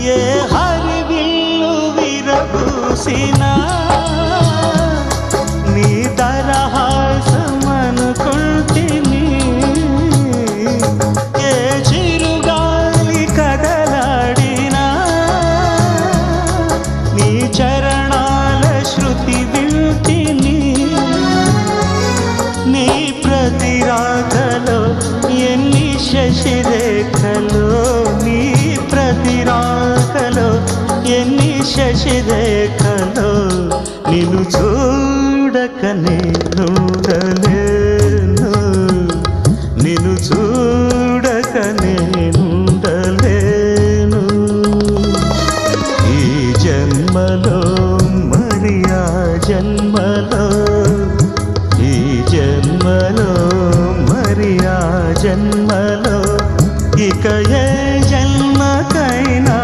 ఏ హరివిల్లు విరబూసినా నీ దరహాసమనుకుంటిని. ఏ చిరుగాలి కదలాడినా నీ చరణాల శృతి వింటిని. నీ ప్రతి రాకలో ఎన్ని శశిరేఖలో, నీ ప్రతి రాకలో ఎన్ని శశిరేఖలో, నిన్ను చూడక నేను